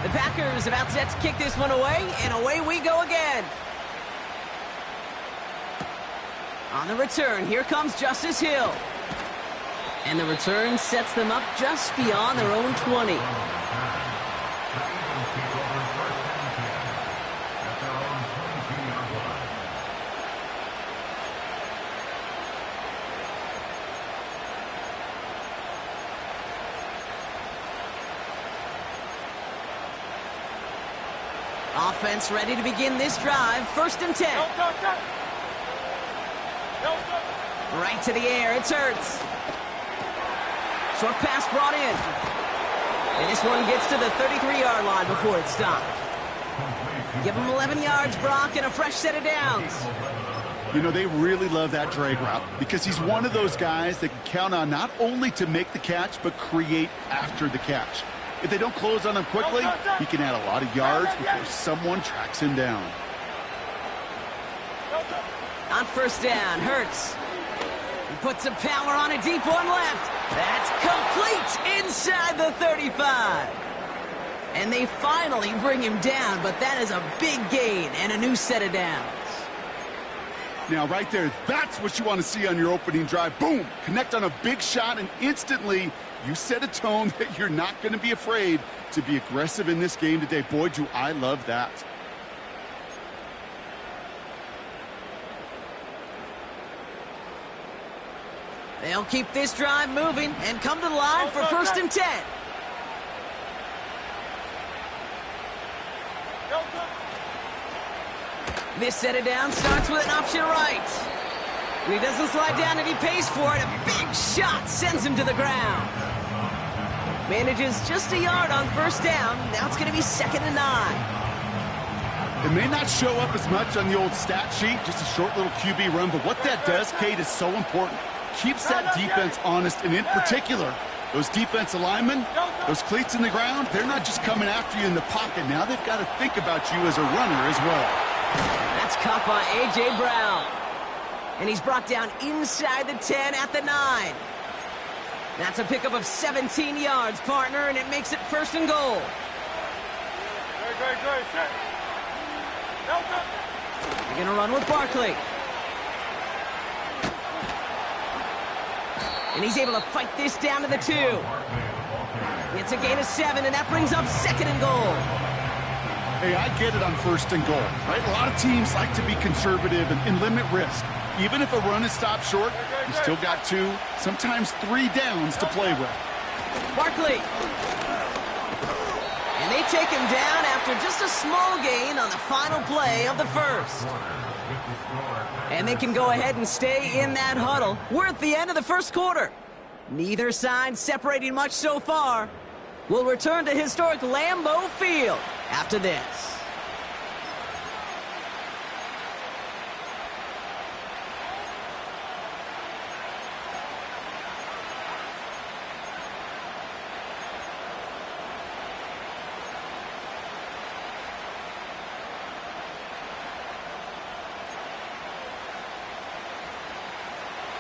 The Packers about set to kick this one away, and away we go again. On the return, here comes Justice Hill. And the return sets them up just beyond their own 20. Offense ready to begin this drive. 1st and 10. Right to the air. It's Hurts. Short pass brought in. And this one gets to the 33-yard line before it's stopped. Give him 11 yards, Brock, and a fresh set of downs. You know, they really love that drag route because he's one of those guys that can count on not only to make the catch, but create after the catch. If they don't close on him quickly, he can add a lot of yards before someone tracks him down. On 1st down, Hurts. He puts some power on a deep one left. That's complete inside the 35. And they finally bring him down, but that is a big gain and a new set of downs. Now, right there, that's what you want to see on your opening drive. Boom! Connect on a big shot, and instantly you set a tone that you're not going to be afraid to be aggressive in this game today. Boy, do I love that. They'll keep this drive moving and come to the line for 1st and 10. This set of down starts with an option right. And he doesn't slide down and he pays for it. A big shot sends him to the ground. Manages just a yard on 1st down. Now it's going to be 2nd and 9. It may not show up as much on the old stat sheet, just a short little QB run, but what that does, Kate, is so important. Keeps that defense honest, and in particular, those defensive linemen, those cleats in the ground, they're not just coming after you in the pocket. Now they've got to think about you as a runner as well. That's caught by A.J. Brown. And he's brought down inside the 10 at the 9. That's a pickup of 17 yards, partner, and it makes it 1st and goal. They're going to run with Barkley. And he's able to fight this down to the 2. It's a gain of 7, and that brings up 2nd and goal. Hey, I get it on 1st and goal, right? A lot of teams like to be conservative and limit risk. Even if a run is stopped short, you still got 2, sometimes 3 downs to play with. Barkley. And they take him down after just a small gain on the final play of the 1st. And they can go ahead and stay in that huddle. We're at the end of the 1st quarter. Neither side separating much so far. We'll return to historic Lambeau Field after this.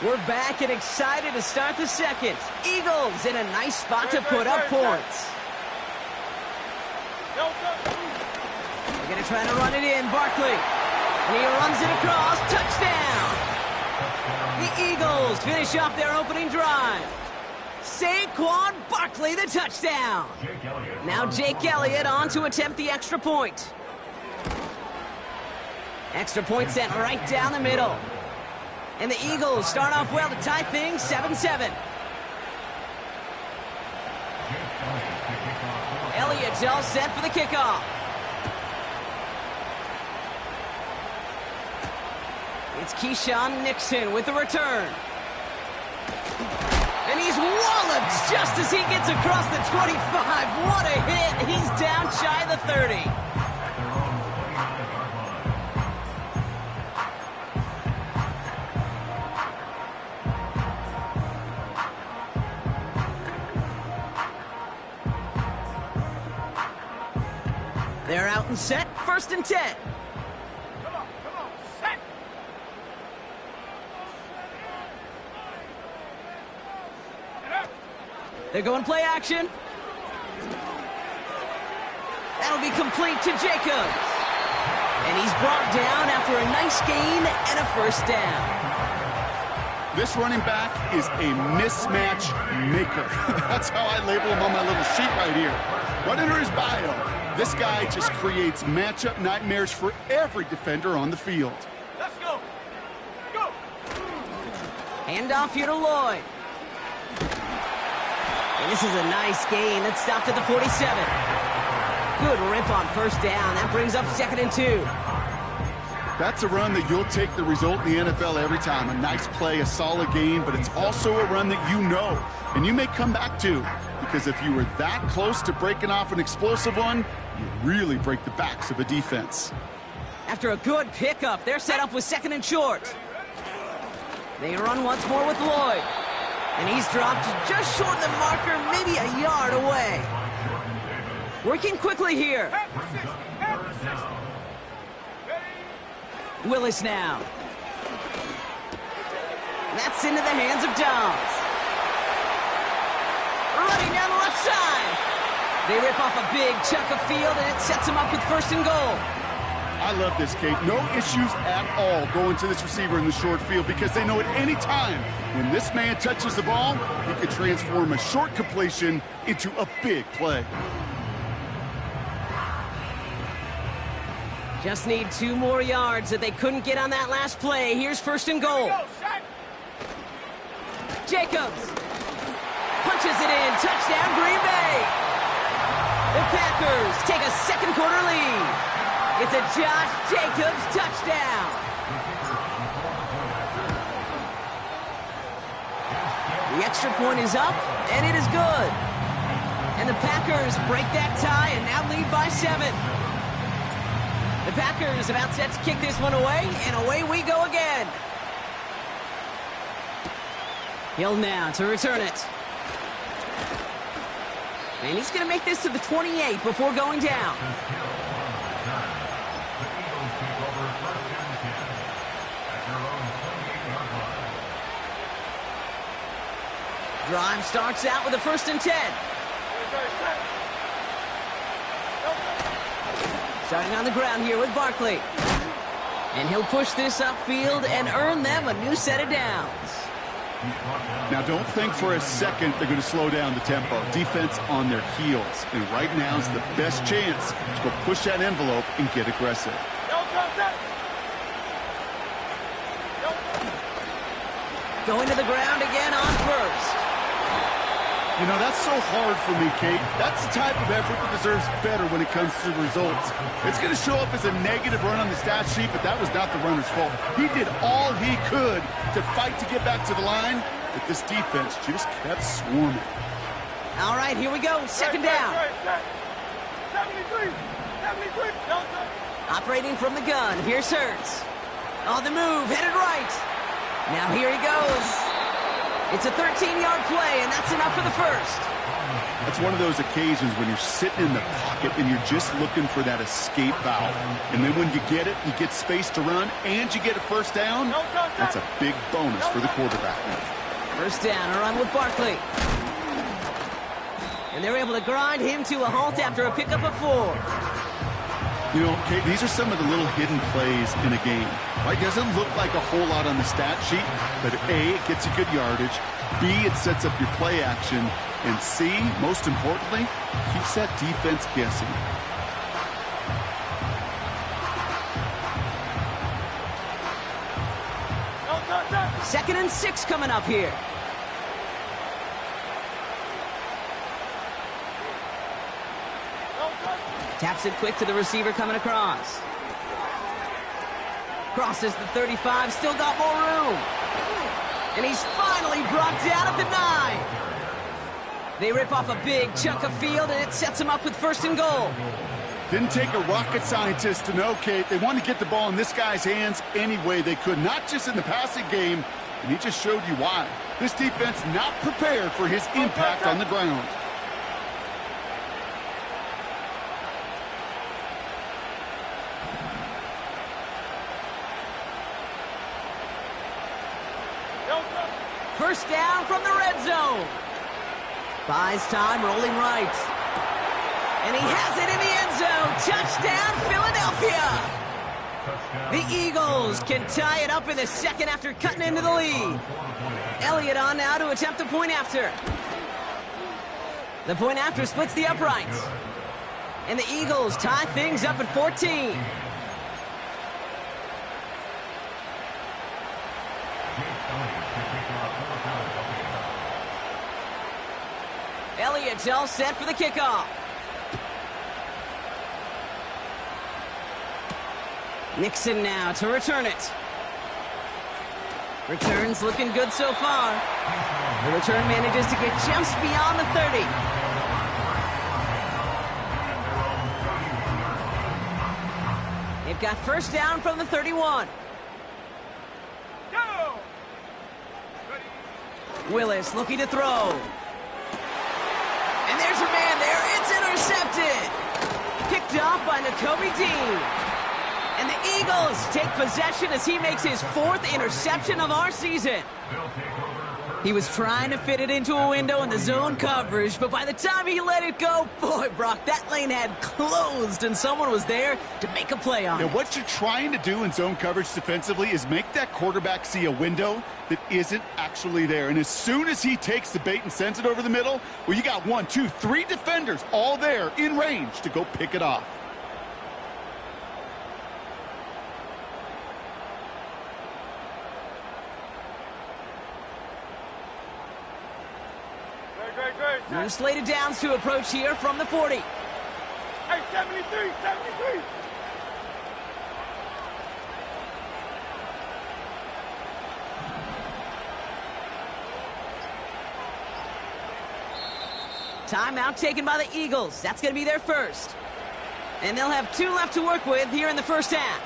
We're back and excited to start the 2nd. Eagles in a nice spot to put up points. They're going to try to run it in. Barkley. And he runs it across. Touchdown. The Eagles finish off their opening drive. Saquon Barkley, the touchdown. Now Jake Elliott on to attempt the extra point. Extra point sent right down the middle. And the Eagles start off well to tie things 7-7. Elliott's all set for the kickoff. It's Keyshawn Nixon with the return. And he's walloped just as he gets across the 25. What a hit. He's down shy of the 30. They're out and set, 1st and 10. Come on, set. They're going play action. That'll be complete to Jacobs. And he's brought down after a nice gain and a first down. This running back is a mismatch maker. That's how I label him on my little sheet right here. Right under his bio, this guy just creates matchup nightmares for every defender on the field. Let's go. Go. Handoff here to Lloyd. And this is a nice gain. It's stopped at the 47. Good rip on first down. That brings up 2nd and 2. That's a run that you'll take the result in the NFL every time. A nice play, a solid gain, but it's also a run that you know and you may come back to, because if you were that close to breaking off an explosive one, you really break the backs of a defense. After a good pickup, they're set up with 2nd and short. They run once more with Lloyd. And he's dropped just short of the marker, maybe a yard away. Working quickly here. Willis now. That's into the hands of Downs. Running down the left side. They rip off a big chunk of field, and it sets him up with 1st and goal. I love this, Kate. No issues at all going to this receiver in the short field, because they know at any time when this man touches the ball, he could transform a short completion into a big play. Just need 2 more yards that they couldn't get on that last play. Here's 1st and goal. Jacobs punches it in. Touchdown, Green Bay. The Packers take a second quarter lead. It's a Josh Jacobs touchdown. The extra point is up, and it is good. And the Packers break that tie and now lead by 7. The Packers about set to kick this one away, and away we go again. Hill now to return it. And he's going to make this to the 28 before going down. Drive starts out with a 1st and 10. Starting on the ground here with Barkley. And he'll push this upfield and earn them a new set of downs. Now, don't think for a second they're going to slow down the tempo. Defense on their heels. And right now is the best chance to go push that envelope and get aggressive. Going to the ground again on 1st. You know, that's so hard for me, Kate. That's the type of effort that deserves better when it comes to the results. It's going to show up as a negative run on the stat sheet, but that was not the runner's fault. He did all he could to fight to get back to the line, but this defense just kept swarming. All right, here we go. 2nd down. 73. Operating from the gun. Here's Hurts. On the move, headed right. Now here he goes. It's a 13-yard play, and that's enough for the 1st. That's one of those occasions when you're sitting in the pocket and you're just looking for that escape valve. And then when you get it, you get space to run, and you get a 1st down. That's a big bonus for the quarterback. 1st down, a run with Barkley. And they're able to grind him to a halt after a pickup of 4. You know, Kate, these are some of the little hidden plays in a game. Right? Doesn't look like a whole lot on the stat sheet, but A, it gets you good yardage. B, it sets up your play action. And C, most importantly, keeps that defense guessing. Second and 6 coming up here. Taps it quick to the receiver coming across. Crosses the 35, still got more room. And he's finally brought down at the 9. They rip off a big chunk of field, and it sets him up with 1st and goal. Didn't take a rocket scientist to know, Kate. They wanted to get the ball in this guy's hands any way they could, not just in the passing game, and he just showed you why. This defense not prepared for his impact on the ground. First down from the red zone. Buys time, rolling right. And he has it in the end zone. Touchdown, Philadelphia. The Eagles can tie it up in the second after cutting into the lead. Elliott on now to attempt the point after. The point after splits the uprights. And the Eagles tie things up at 14. Elliott's all set for the kickoff. Nixon now to return it. Returns looking good so far. The return manages to get just beyond the 30. They've got first down from the 31. Go! Willis looking to throw. And there's your man there. It's intercepted. Picked off by Nakobe Dean. And the Eagles take possession as he makes his 4th interception of our season. He was trying to fit it into a window in the zone coverage, but by the time he let it go, boy, Brock, that lane had closed, and someone was there to make a play on it. What you're trying to do in zone coverage defensively is make that quarterback see a window that isn't actually there. And as soon as he takes the bait and sends it over the middle, well, you got 1, 2, 3 defenders all there in range to go pick it off. New slated downs to approach here from the 40. Hey, 73, 73. Timeout taken by the Eagles. That's going to be their first. And they'll have 2 left to work with here in the first half.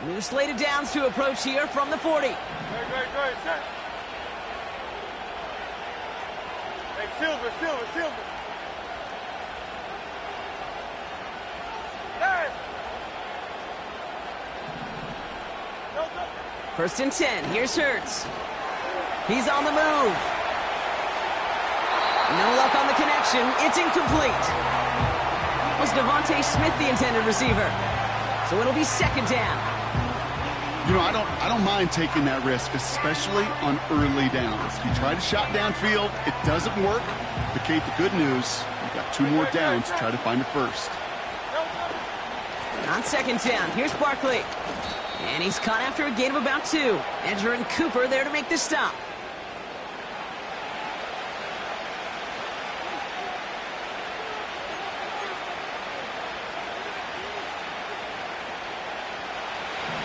New slated downs to approach here from the 40. Great, set. Hey, Silver. Hey! No. First and 10. Here's Hurts. He's on the move. No luck on the connection. It's incomplete. Was Devontae Smith the intended receiver? So it'll be second down. You know, I don't mind taking that risk, especially on early downs. You try to shot downfield, it doesn't work. But Kate, the good news, you've got 2 more downs to try to find a first. On second down, here's Barkley. And he's caught after a gain of about 2. Edger and Cooper there to make the stop.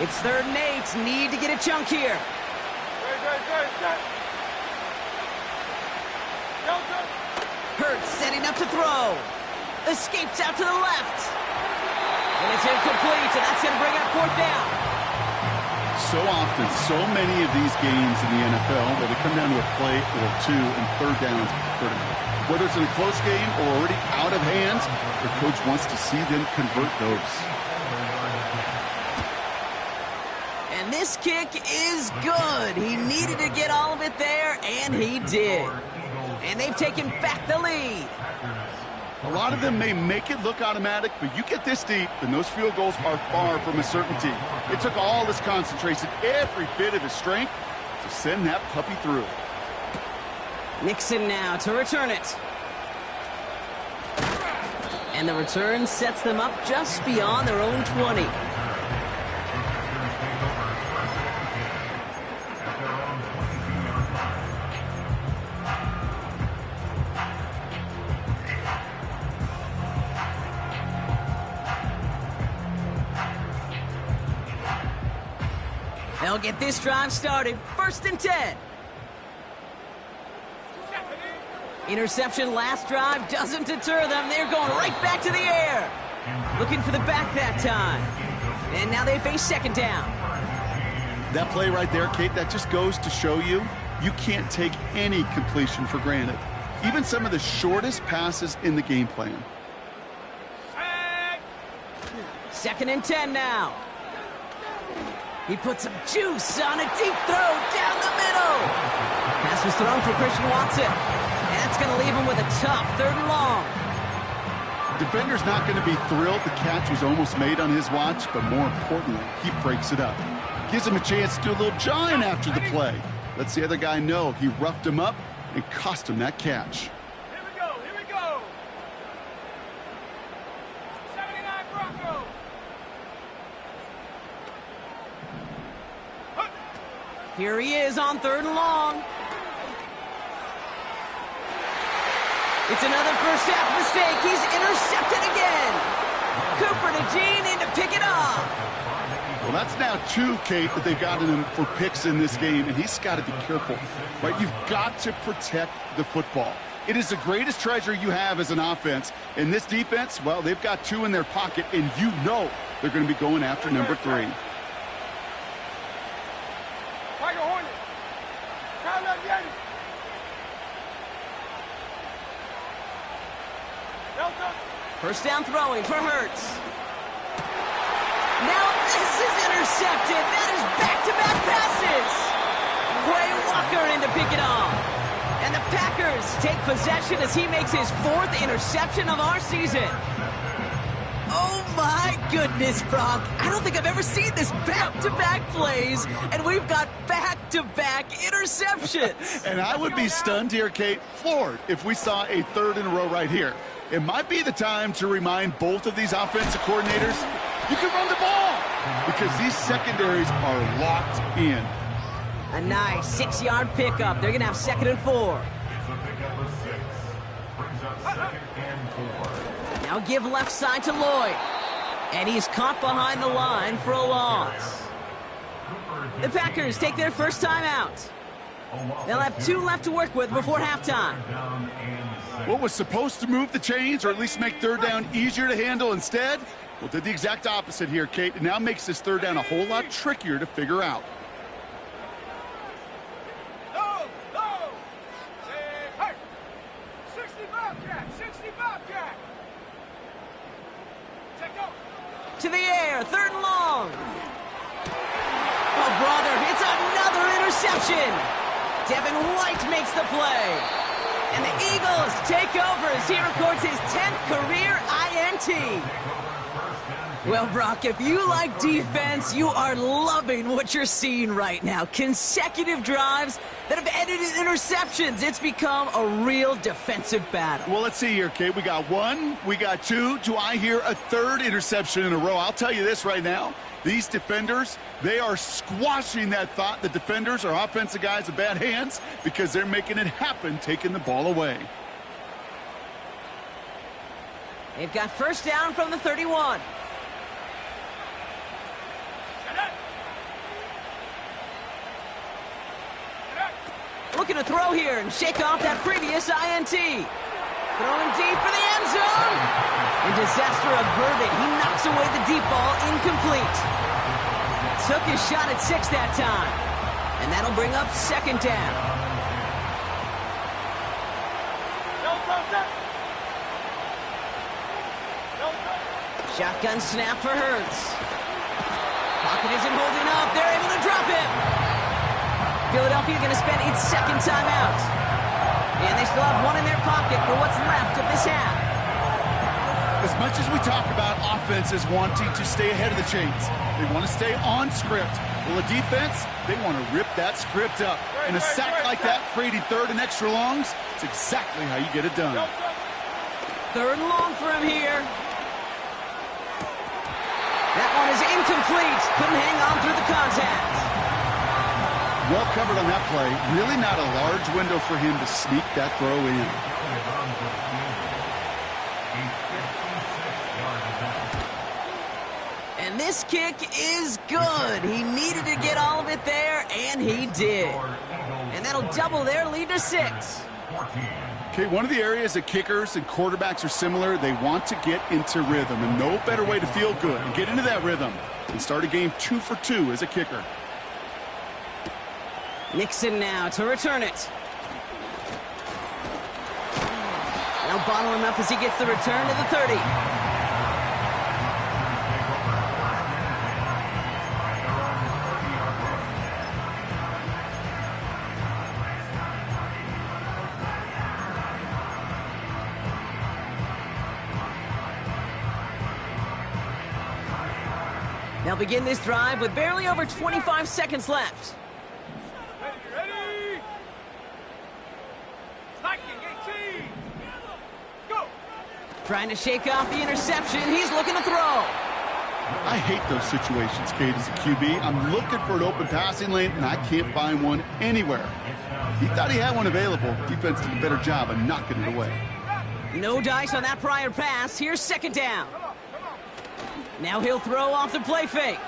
It's 3rd and 8. Need to get a chunk here. Great, set. Hurts setting up to throw. Escapes out to the left. And it's incomplete, and that's going to bring up 4th down. So often, so many of these games in the NFL where they come down to a play or 2 and 3rd downs are critical. Whether it's in a close game or already out of hand, the coach wants to see them convert those. And this kick is good. He needed to get all of it there, and he did. And they've taken back the lead. A lot of them may make it look automatic, but you get this deep, and those field goals are far from a certainty. It took all his concentration, every bit of his strength, to send that puppy through. Nixon now to return it. And the return sets them up just beyond their own 20. They'll get this drive started. 1st and 10. Interception last drive doesn't deter them. They're going right back to the air. Looking for the back that time. And now they face second down. That play right there, Kate, that just goes to show you can't take any completion for granted. Even some of the shortest passes in the game plan. 2nd and 10 now. He puts some juice on a deep throw down the middle. Pass was thrown for Christian Watson. That's going to leave him with a tough 3rd and long. Defender's not going to be thrilled the catch was almost made on his watch, but more importantly, he breaks it up. Gives him a chance to do a little jawing after the play. Lets the other guy know he roughed him up and cost him that catch. Here we go, here we go. 79 Broncos. Here he is on 3rd and long. It's another first half mistake. He's intercepted again. Cooper to Jean in to pick it off. Well, that's now 2, Kate, that they've gotten him for picks in this game, and he's got to be careful. Right? You've got to protect the football. It is the greatest treasure you have as an offense. And this defense, well, they've got 2 in their pocket, and you know they're going to be going after number 3. Tiger Hornet. Count up, Yeti. Delta. First down throwing for Hurts. Now this is intercepted. That is back-to-back passes. Quay Walker in to pick it off. And the Packers take possession as he makes his 4th interception of our season. Oh my goodness, Brock. I don't think I've ever seen this back-to-back plays, and we've got back-to-back interceptions. And I would be stunned here, Kate, floored, if we saw a 3rd in a row right here. It might be the time to remind both of these offensive coordinators, you can run the ball, because these secondaries are locked in. A nice 6-yard pickup. They're going to have 2nd and 4. Now give left side to Lloyd. And he's caught behind the line for a loss. The Packers take their first time out. They'll have 2 left to work with before halftime. What was supposed to move the chains, or at least make 3rd down easier to handle instead, well, did the exact opposite here, Kate. It now makes this 3rd down a whole lot trickier to figure out. No, no. Hey, 60 Bobcat, 60 Bobcat. Check out. To the air, 3rd and long. Oh, brother, it's another interception. Devin White makes the play. And the Eagles take over as he records his 10th career INT. Well, Brock, if you like defense, you are loving what you're seeing right now. Consecutive drives that have ended in interceptions. It's become a real defensive battle. Well, let's see here, Kate. We got 1, we got 2. Do I hear a 3rd interception in a row? I'll tell you this right now. These defenders, they are squashing that thought. The defenders are offensive guys with bad hands because they're making it happen, taking the ball away. They've got first down from the 31. Looking to throw here and shake off that previous INT. Throwing deep for the end zone. And disaster averted. He knocks away the deep ball, incomplete. Took his shot at 6 that time. And that'll bring up 2nd down. Shotgun snap for Hurts. Pocket isn't holding up. They're able to drop it. Philadelphia going to spend its 2nd timeout. And they still have 1 in their pocket for what's left of this half. As much as we talk about offenses wanting to stay ahead of the chains, they want to stay on script. Well, the defense, they want to rip that script up. And a sack like that, creating 3rd and extra longs, it's exactly how you get it done. 3rd and long for him here. That one is incomplete. Couldn't hang on through the contact. Well covered on that play. Really not a large window for him to sneak that throw in. And this kick is good. He needed to get all of it there, and he did. And that'll double their lead to 6. Okay, one of the areas that kickers and quarterbacks are similar, they want to get into rhythm. And no better way to feel good and get into that rhythm and start a game 2 for 2 as a kicker. Nixon now to return it. Now bottle him up as he gets the return to the 30. They'll begin this drive with barely over 25 seconds left. Ready? Liking 18. Go. Trying to shake off the interception. He's looking to throw. I hate those situations, Kate, as a QB. I'm looking for an open passing lane, and I can't find one anywhere. He thought he had one available. Defense did a better job of knocking it away. No dice on that prior pass. Here's second down. Now he'll throw off the play fake.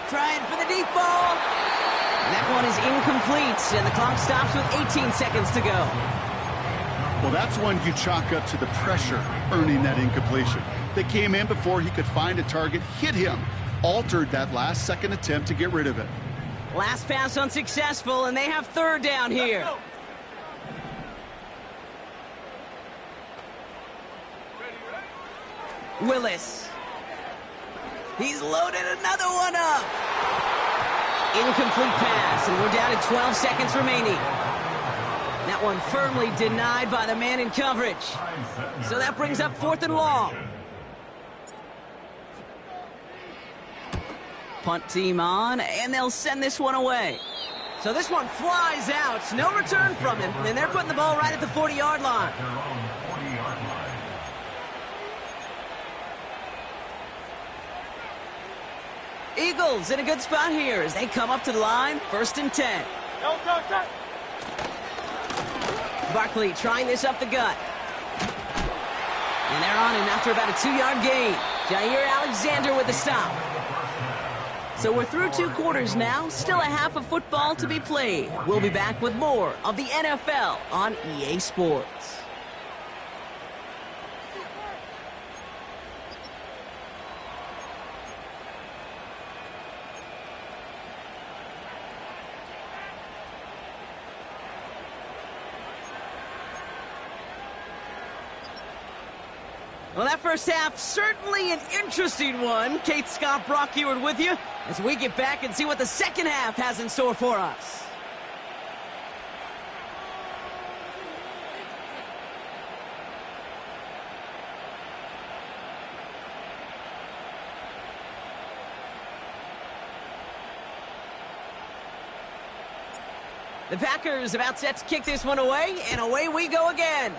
Trying for the deep ball. That one is incomplete, and the clock stops with 18 seconds to go. Well, that's one you chalk up to the pressure earning that incompletion. They came in before he could find a target, hit him, altered that last-second attempt to get rid of it. Last pass unsuccessful, and they have third down here. Willis. He's loaded another one up. Incomplete pass, and we're down to 12 seconds remaining. That one firmly denied by the man in coverage. So that brings up 4th and long. Punt team on, and they'll send this one away. So this one flies out. No return from him, and they're putting the ball right at the 40-yard line. Eagles in a good spot here as they come up to the line, 1st and 10. Barkley trying this up the gut. And they're on him after about a 2-yard gain. Jair Alexander with the stop. So we're through 2 quarters now, still a half of football to be played. We'll be back with more of the NFL on EA Sports. Well, that first half, certainly an interesting one. Kate Scott, Brock Ewart with you as we get back and see what the second half has in store for us. The Packers about set to kick this one away, and away we go again.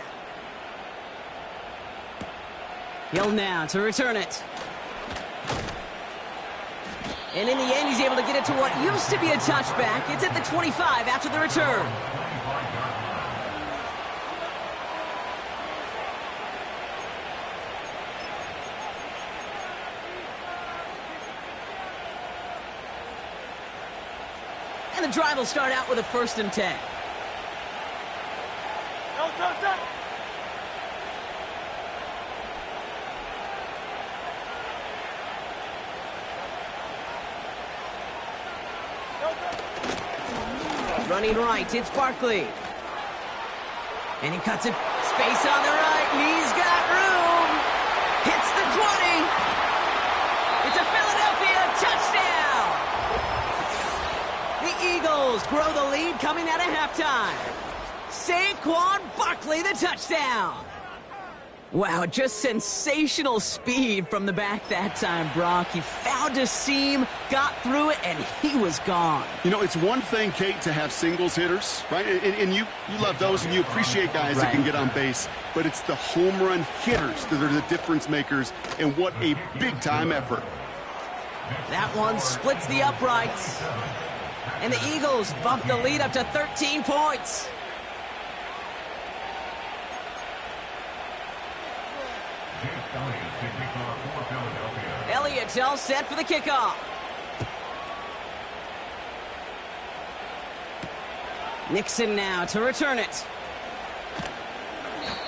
Hill now to return it. And in the end, he's able to get it to what used to be a touchback. It's at the 25 after the return. And the drive will start out with a 1st and 10. Running right, it's Barkley. And he cuts it. Space on the right. He's got room. Hits the 20. It's a Philadelphia touchdown. The Eagles grow the lead coming out of halftime. Saquon Barkley, the touchdown. Wow, just sensational speed from the back that time, Brock. He found a seam, got through it, and he was gone. You know, it's one thing, Kate, to have singles hitters, right? And you love those, and you appreciate guys that can get on base. But it's the home run hitters that are the difference makers, and what a big-time effort. That one splits the uprights. And the Eagles bump the lead up to 13 points. Elliott's all set for the kickoff. Nixon now to return it.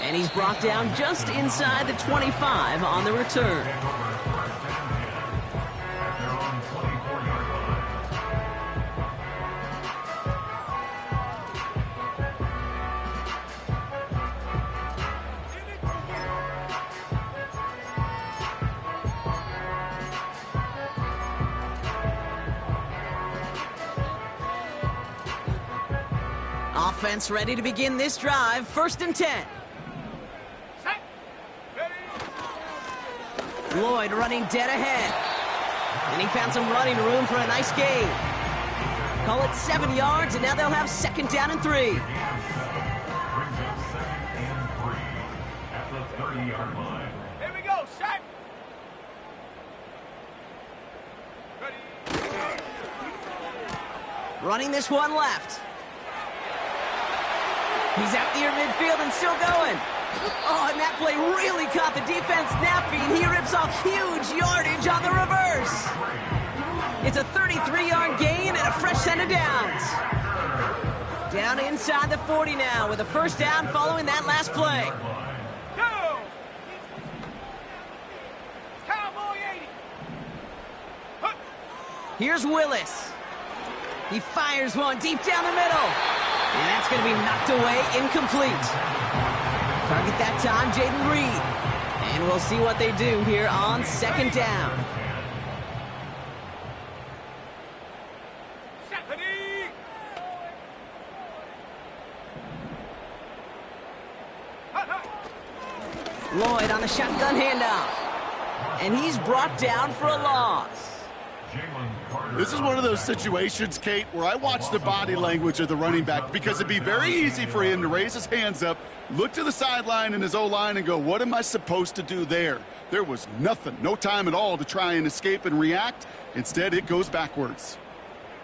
And he's brought down just inside the 25 on the return. Offense ready to begin this drive. 1st and 10. Lloyd running dead ahead. And he found some running room for a nice gain. Call it 7 yards, and now they'll have 2nd down and 3. Brings up 2nd and 3 at the 30-yard line. Here we go, shot. Ready. Running this one left. He's out near midfield and still going. Oh, and that play really caught the defense napping. He rips off huge yardage on the reverse. It's a 33-yard gain and a fresh set of downs. Down inside the 40 now with a 1st down following that last play. Go! Cowboy 80. Huh. Here's Willis. He fires one deep down the middle. And that's going to be knocked away, incomplete. Target that time, Jaden Reed. And we'll see what they do here on 2nd down. Lloyd on the shotgun handoff. And he's brought down for a loss. This is one of those situations, Kate, where I watch the body language of the running back because it'd be very easy for him to raise his hands up, look to the sideline in his O-line and go, what am I supposed to do there? There was nothing, no time at all to try and escape and react. Instead, it goes backwards.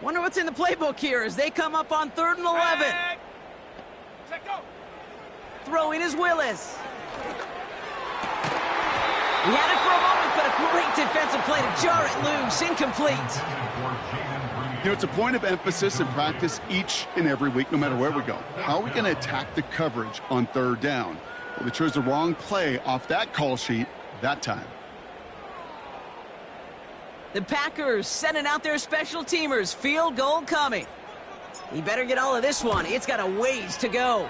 Wonder what's in the playbook here as they come up on 3rd and 11. Check go. Throwing is Willis. He had it for a moment, but a great defensive play to jar it loose. Incomplete. You know, it's a point of emphasis in practice each and every week, no matter where we go. How are we going to attack the coverage on 3rd down? Well, they chose the wrong play off that call sheet that time. The Packers sending out their special teamers. Field goal coming. He better get all of this one. It's got a ways to go.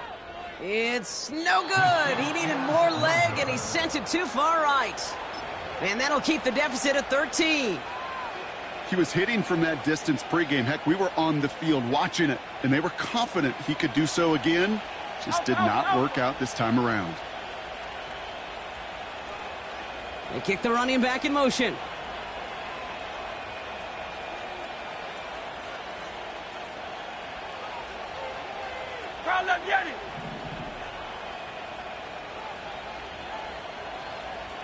It's no good. He needed more leg, and he sent it too far right. And that'll keep the deficit at 13. He was hitting from that distance pregame. Heck, we were on the field watching it, and they were confident he could do so again. Just did not work out this time around. They kick the running back in motion. Crowd left, Yeti.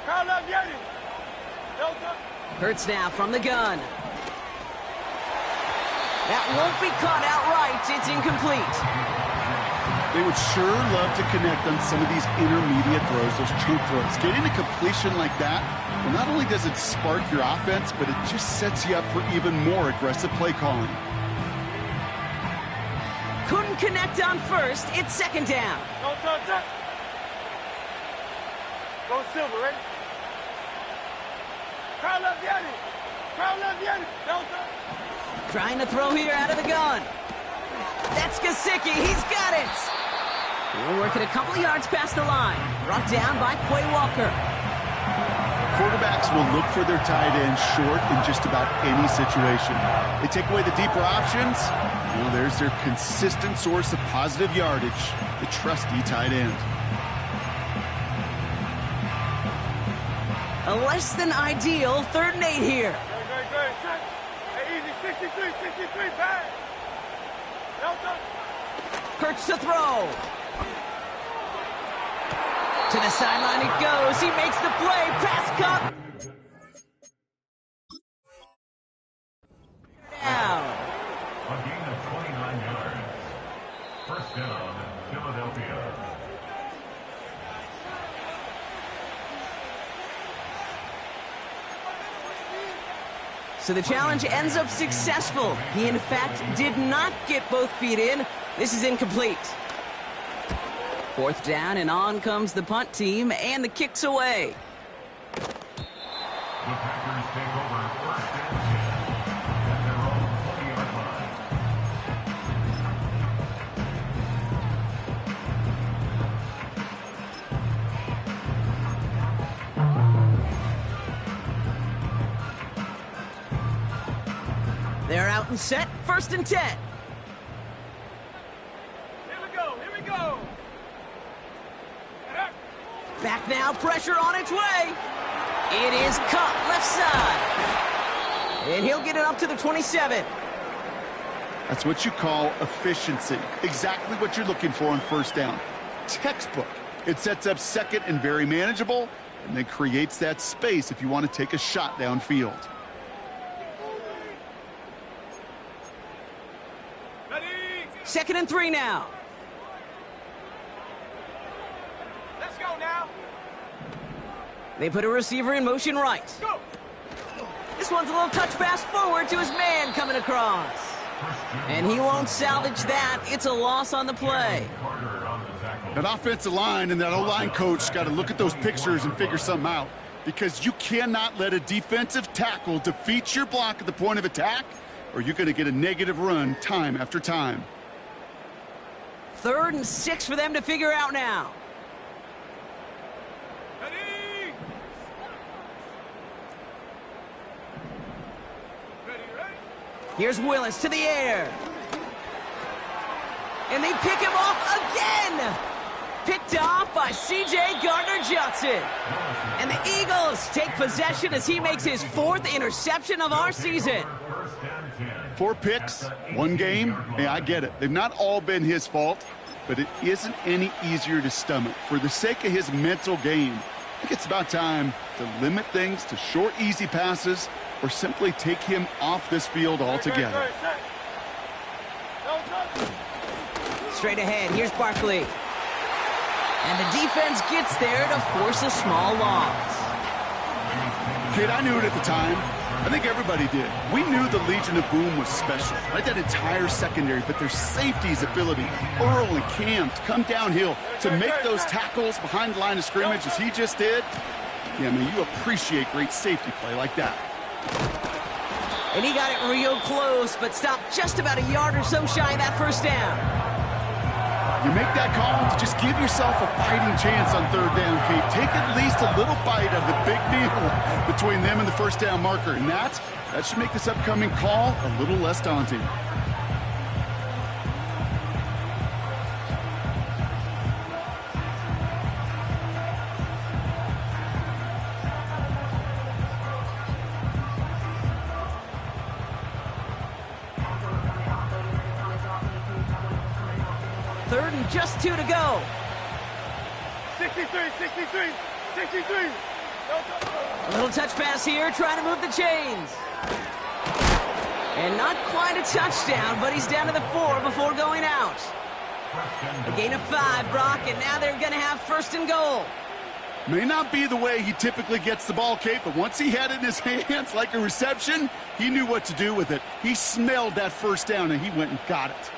Crowd left, Yeti. Delta. Hurts now from the gun. That won't be caught outright. It's incomplete. They would sure love to connect on some of these intermediate throws, those chunk throws. Getting a completion like that, well, not only does it spark your offense, but it just sets you up for even more aggressive play calling. Couldn't connect on 1st. It's 2nd down. Go, touch. Go Silver, ready? Crowd left, Yeti. Crowd left, Yeti. Delta. Trying to throw here out of the gun. That's Gesicki. He's got it. He'll work it a couple of yards past the line. Brought down by Quay Walker. Quarterbacks will look for their tight end short in just about any situation. They take away the deeper options. Well, there's their consistent source of positive yardage, the trusty tight end. A less than ideal 3rd and 8 here. Great. Check. Hey, easy. 63, back. Delta. Hurts to throw. To the sideline it goes. He makes the play. Pass cut. Down. A gain of 29 yards. 1st down, Philadelphia. So the challenge ends up successful. He, in fact, did not get both feet in. This is incomplete. 4th down, and on comes the punt team, and the kick's away. The Packers take over 1st and 10 at their own 20-yard line. They're out and set. 1st and 10. Here we go. Back now, pressure on its way. It is cut left side. And he'll get it up to the 27. That's what you call efficiency. Exactly what you're looking for on first down. Textbook. It sets up second and very manageable, and then creates that space if you want to take a shot downfield. Ready? 2nd and 3 now. Let's go now. They put a receiver in motion right. Go. This one's a little touch pass forward to his man coming across. And he won't salvage that. It's a loss on the play. That offensive line and that O-line coach got to look at those pictures and figure something out, because you cannot let a defensive tackle defeat your block at the point of attack, or you're going to get a negative run time after time. 3rd and 6 for them to figure out now. Ready? Ready, ready? Here's Willis to the air. And they pick him off again. Picked off by C.J. Gardner-Johnson. And the Eagles take possession as he makes his 4th interception of our season. 4 picks, 1 game. Hey, I get it. They've not all been his fault, but it isn't any easier to stomach. For the sake of his mental game, I think it's about time to limit things to short, easy passes, or simply take him off this field altogether. Straight ahead, here's Barkley. And the defense gets there to force a small loss. Kid, I knew it at the time. I think everybody did. We knew the Legion of Boom was special, right? That entire secondary, but their safety's ability, Earl and Cam, to come downhill, to make those tackles behind the line of scrimmage as he just did. Yeah, I mean, you appreciate great safety play like that. And he got it real close, but stopped just about a yard or so shy of that first down. You make that call to just give yourself a fighting chance on 3rd down, Kate. Take at least a little bite of the big deal between them and the first down marker. And that should make this upcoming call a little less daunting. Just 2 to go. 63, 63, 63. A little touch pass here, trying to move the chains. And not quite a touchdown, but he's down to the 4 before going out. A gain of 5, Brock, and now they're going to have 1st and goal. May not be the way he typically gets the ball, Kate, but once he had it in his hands like a reception, he knew what to do with it. He smelled that first down, and he went and got it.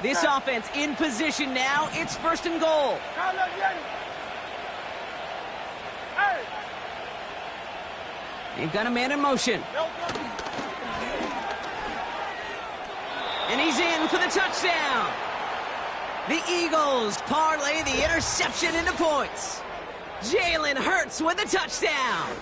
This offense in position now. It's 1st and goal. They've got a man in motion. And he's in for the touchdown. The Eagles parlay the interception into points. Jalen Hurts with a touchdown.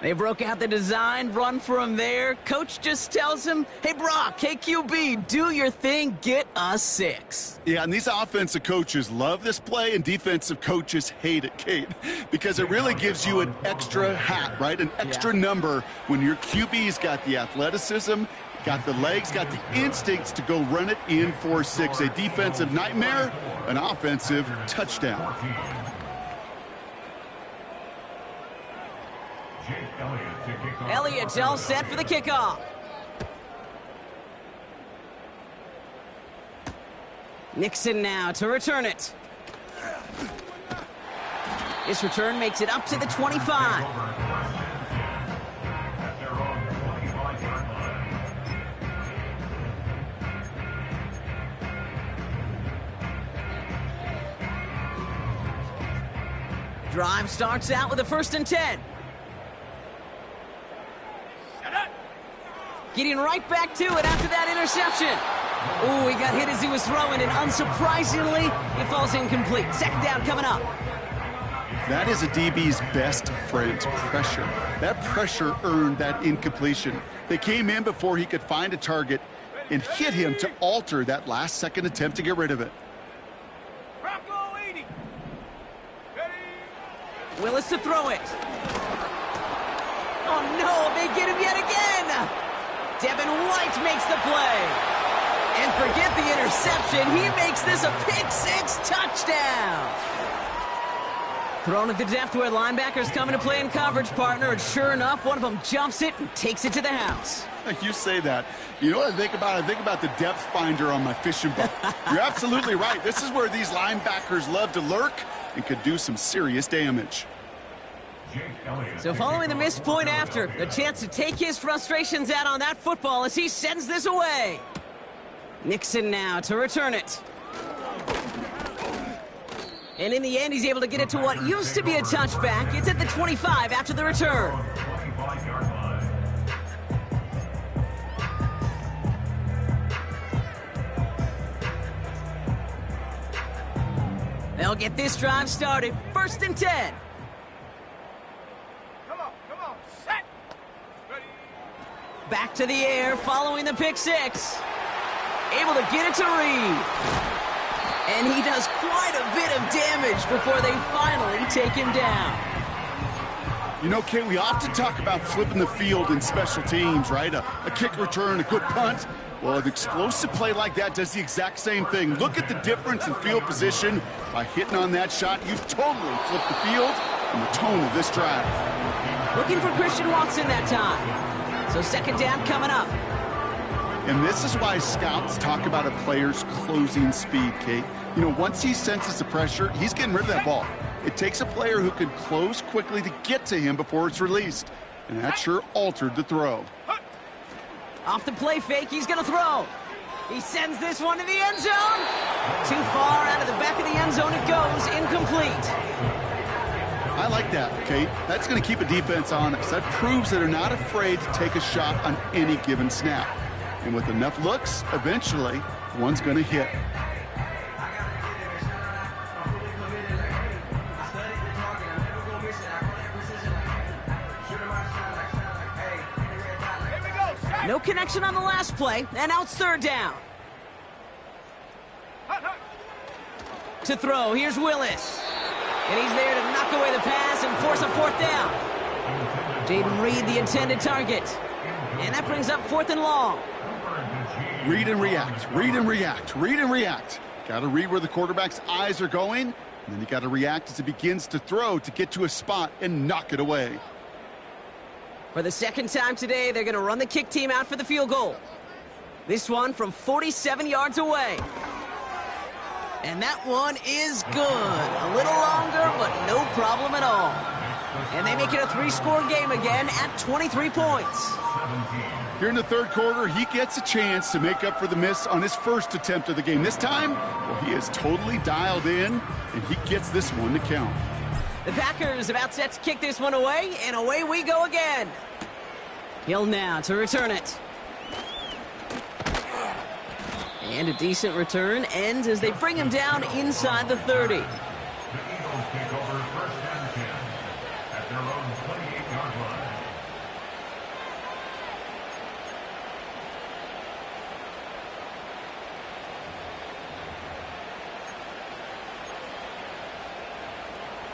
They broke out the design, run from there. Coach just tells him, hey, Brock, hey, QB, do your thing, get us 6. Yeah, and these offensive coaches love this play, and defensive coaches hate it, Kate, because it really gives you an extra hat, right? An extra number when your QB's got the athleticism, got the legs, got the instincts to go run it in for 6. A defensive nightmare, an offensive touchdown. Elliott's all set for the kickoff. Nixon now to return it. This return makes it up to the 25. Drive starts out with a 1st and 10. Getting right back to it after that interception. Oh, he got hit as he was throwing, and unsurprisingly, it falls incomplete. 2nd down coming up. That is a DB's best friend, pressure. That pressure earned that incompletion. They came in before he could find a target, and hit him to alter that last-second attempt to get rid of it. Bronco 80. Ready? Willis to throw it. Oh no, they get him yet again! Devin White makes the play. And forget the interception, he makes this a pick-six touchdown! Thrown at the depth where linebackers come into play in coverage, partner, and sure enough, one of them jumps it and takes it to the house. You say that. You know what I think about? I think about the depth finder on my fishing boat. You're absolutely right. This is where these linebackers love to lurk and could do some serious damage. So following the missed point after, a chance to take his frustrations out on that football as he sends this away. Nixon now to return it. And in the end, he's able to get it to what used to be a touchback. It's at the 25 after the return. They'll get this drive started. 1st and 10. Come on, set. Ready? Back to the air following the pick six. Able to get it to Reed. And he does quite a bit of damage before they finally take him down. You know, Kate, we often talk about flipping the field in special teams, right? A kick return, a good punt. Well, an explosive play like that does the exact same thing. Look at the difference in field position. By hitting on that shot, you've totally flipped the field and the tone of this drive. Looking for Christian Watson that time. So 2nd down coming up. And this is why scouts talk about a player's closing speed, Kate. You know, once he senses the pressure, he's getting rid of that ball. It takes a player who can close quickly to get to him before it's released. And that sure altered the throw. Off the play fake, he's going to throw. He sends this one to the end zone. Too far out of the back of the end zone it goes, incomplete. I like that, Kate. That's going to keep a defense honest. That proves that they're not afraid to take a shot on any given snap. And with enough looks, eventually, one's going to hit. No connection on the last play, and now it's 3rd down. To throw, here's Willis. And he's there to knock away the pass and force a 4th down. Jaden Reed, the intended target. And that brings up 4th and long. Read and react, read and react, read and react. Got to read where the quarterback's eyes are going, and then you got to react as he begins to throw to get to a spot and knock it away. For the 2nd time today, they're going to run the kick team out for the field goal. This one from 47 yards away. And that one is good. A little longer, but no problem at all. And they make it a 3-score game again at 23 points. Here in the 3rd quarter, he gets a chance to make up for the miss on his first attempt of the game. This time, well, he is totally dialed in, and he gets this one to count. The Packers about set to kick this one away, and away we go again. Hill now to return it. And a decent return ends as they bring him down inside the 30. The Eagles take over 1st and 10 at their own 28-yard line.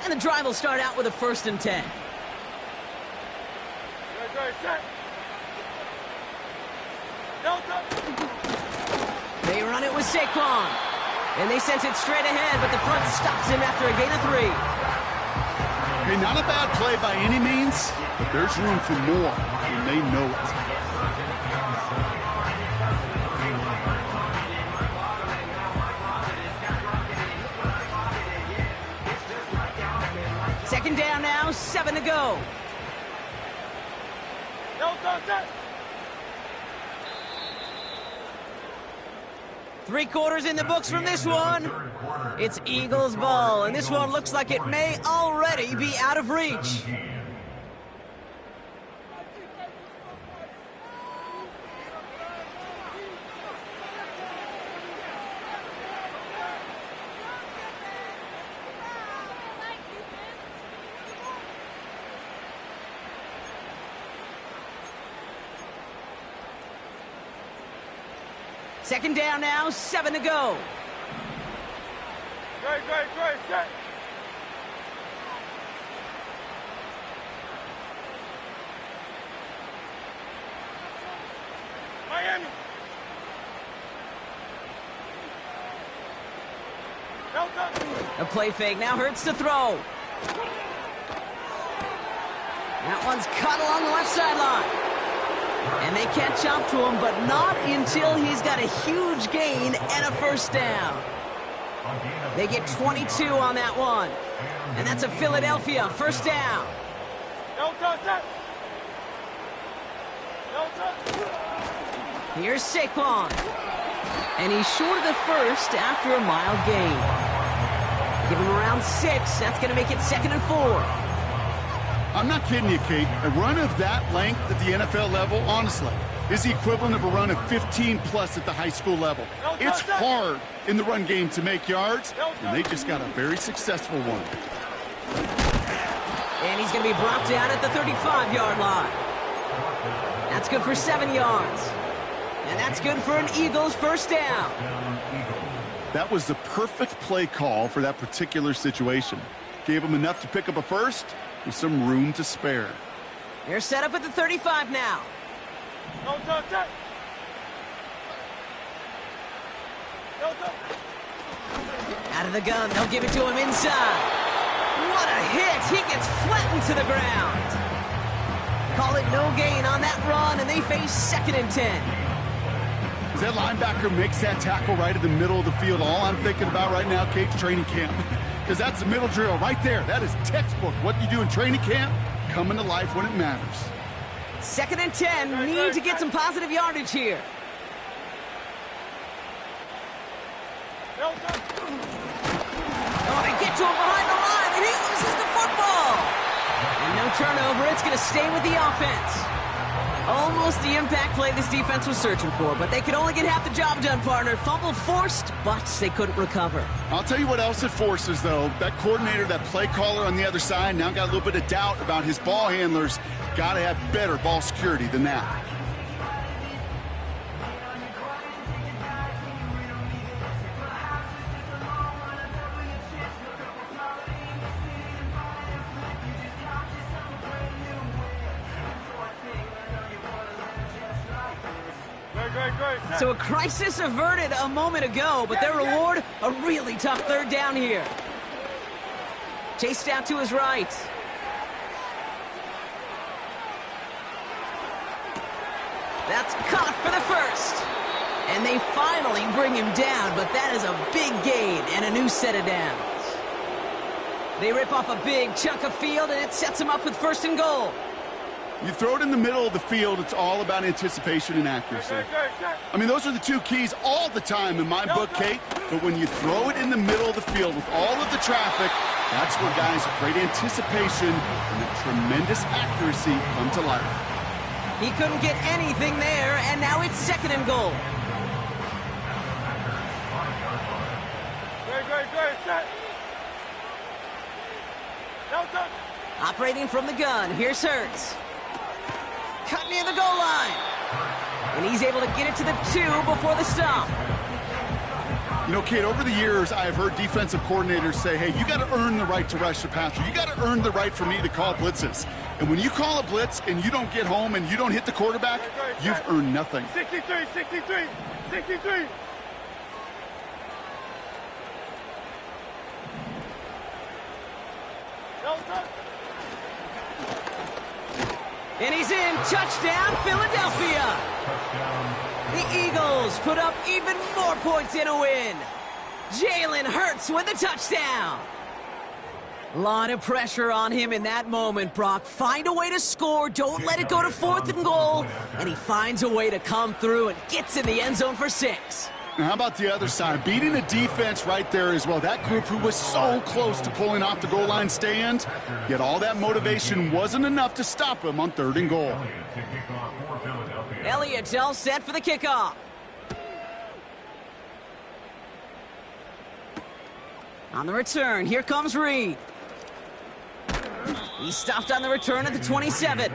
And the drive will start out with a 1st and 10. Set. Delta. They run it with Saquon. And they sent it straight ahead, but the front stops him after a gain of 3. Hey, not a bad play by any means, but there's room for more, and they know it. Second down now, 7 to go. Delta set. 3 quarters in the books from this one. It's Eagles ball, and this one looks like it may already be out of reach. Second down now, 7 to go. Great, set. Miami. Delta. A play fake now hurts to throw. That one's cut along the left sideline. And they catch up to him, but not until he's got a huge gain and a first down. They get 22 on that one. And that's a Philadelphia first down. Delta, set. Delta. Here's Saquon. And he's short of the first after a mild gain. Give him around 6. That's going to make it 2nd and 4. I'm not kidding you, Kate. A run of that length at the NFL level, honestly, is the equivalent of a run of 15-plus at the high school level. It's hard in the run game to make yards, and they just got a very successful one. And he's going to be brought down at the 35-yard line. That's good for 7 yards. And that's good for an Eagles first down. That was the perfect play call for that particular situation. Gave him enough to pick up a first with some room to spare. They're set up at the 35 now. Delta, set. Delta. Out of the gun, they'll give it to him inside. What a hit! He gets flattened to the ground. Call it no gain on that run, and they face 2nd and 10. As that linebacker makes that tackle right in the middle of the field, all I'm thinking about right now, Kate's training camp. Because that's the middle drill right there. That is textbook. What you do in training camp, coming to life when it matters. 2nd and 10, need to get some positive yardage here. Delta. Oh, they get to him behind the line, and he loses the football. And no turnover, it's going to stay with the offense. Almost the impact play this defense was searching for, but they could only get half the job done, partner. Fumble forced, but they couldn't recover. I'll tell you what else it forces, though. That coordinator, that play caller on the other side, now got a little bit of doubt about his ball handlers. Got to have better ball security than that. Great. So a crisis averted a moment ago, but their reward, a really tough 3rd down here. Chased out to his right. That's caught for the first. And they finally bring him down, but that is a big gain and a new set of downs. They rip off a big chunk of field, and it sets them up with 1st and goal. You throw it in the middle of the field, it's all about anticipation and accuracy. I mean, those are the 2 keys all the time in my book, Kate. But when you throw it in the middle of the field with all of the traffic, that's where guys with great anticipation and a tremendous accuracy come to life. He couldn't get anything there, and now it's 2nd and goal. Great, set. Delta. Operating from the gun, here's Hurts. Cut near the goal line. And he's able to get it to the 2 before the stop. You know, Kate, over the years, I have heard defensive coordinators say, hey, you got to earn the right to rush the passer. You got to earn the right for me to call blitzes. And when you call a blitz and you don't get home and you don't hit the quarterback, you've earned nothing. 63. Delta. And he's in. Touchdown, Philadelphia. The Eagles put up even more points in a win. Jalen Hurts with a touchdown. Lot of pressure on him in that moment, Brock. Find a way to score. Don't let it go to 4th and goal. And he finds a way to come through and gets in the end zone for 6. Now, how about the other side? Beating the defense right there as well. That group who was so close to pulling off the goal line stand, yet all that motivation wasn't enough to stop him on 3rd and goal. Elliott all set for the kickoff. On the return, here comes Reed. He stopped on the return at the 27.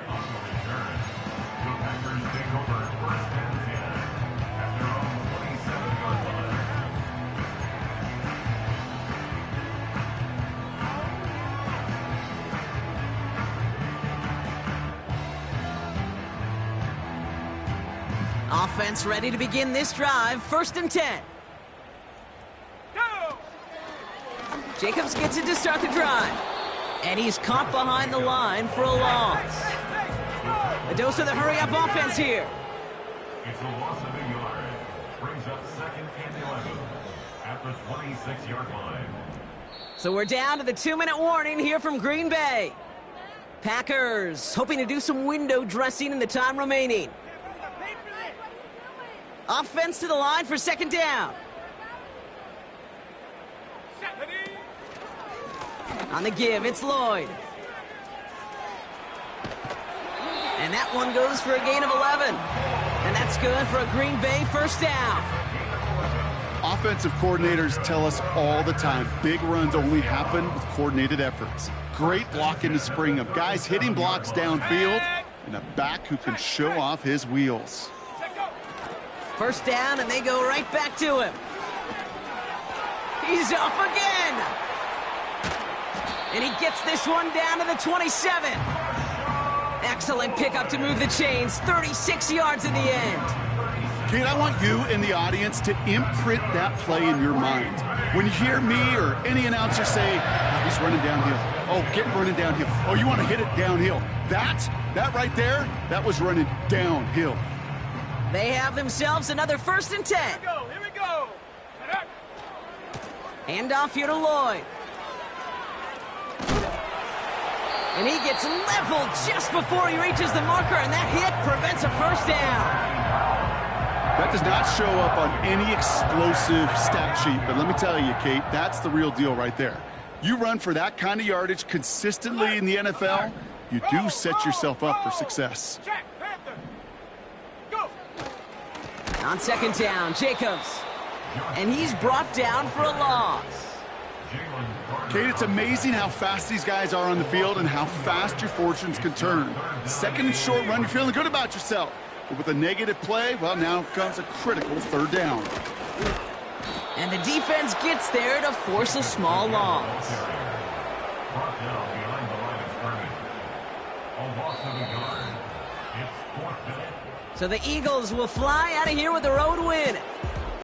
Offense ready to begin this drive. 1st and 10. Go! Jacobs gets it to start the drive. And he's caught behind the line for a loss. A dose of the hurry-up offense here. It's a loss of a yard. Brings up 2nd and 11 at the 26-yard line. So we're down to the 2-minute warning here from Green Bay. Packers hoping to do some window dressing in the time remaining. Offense to the line for 2nd down. On the give, it's Lloyd. And that one goes for a gain of 11. And that's good for a Green Bay 1st down. Offensive coordinators tell us all the time, big runs only happen with coordinated efforts. Great blocking to spring them. Guys hitting blocks downfield, and a back who can show off his wheels. 1st down, and they go right back to him. He's off again. And he gets this one down to the 27. Excellent pickup to move the chains. 36 yards in the end. Kate, I want you in the audience to imprint that play in your mind. When you hear me or any announcer say, oh, he's running downhill. Oh, get running downhill. Oh, you want to hit it downhill. That right there, that was running downhill. They have themselves another 1st and 10. Here we go. Handoff here to Lloyd. And he gets leveled just before he reaches the marker, and that hit prevents a 1st down. That does not show up on any explosive stat sheet, but let me tell you, Kate, that's the real deal right there. You run for that kind of yardage consistently in the NFL, you do set yourself up for success. Check, Panther. Go. On 2nd down, Jacobs. And he's brought down for a loss. Kate, it's amazing how fast these guys are on the field and how fast your fortunes can turn. 2nd and short run, you're feeling good about yourself. But with a negative play, well, now comes a critical 3rd down. And the defense gets there to force a small loss. Brought down behind the line of scrimmage. A loss of a yard. It's 4th down. So the Eagles will fly out of here with a road win.